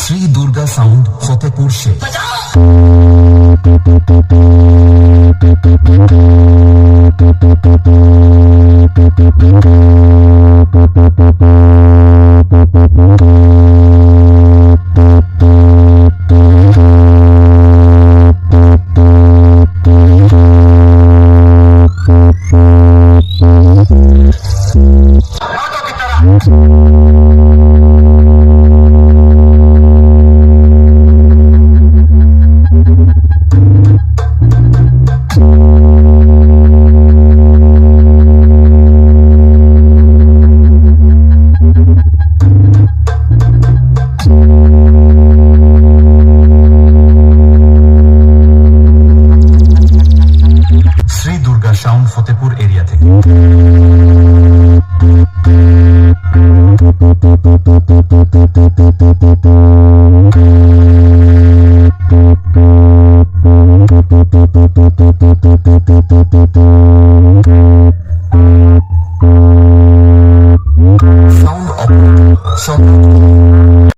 Shri Durga sound Fatehpur Sheikh. Shri Durga sound Fatehpur area থেকে। Sound operator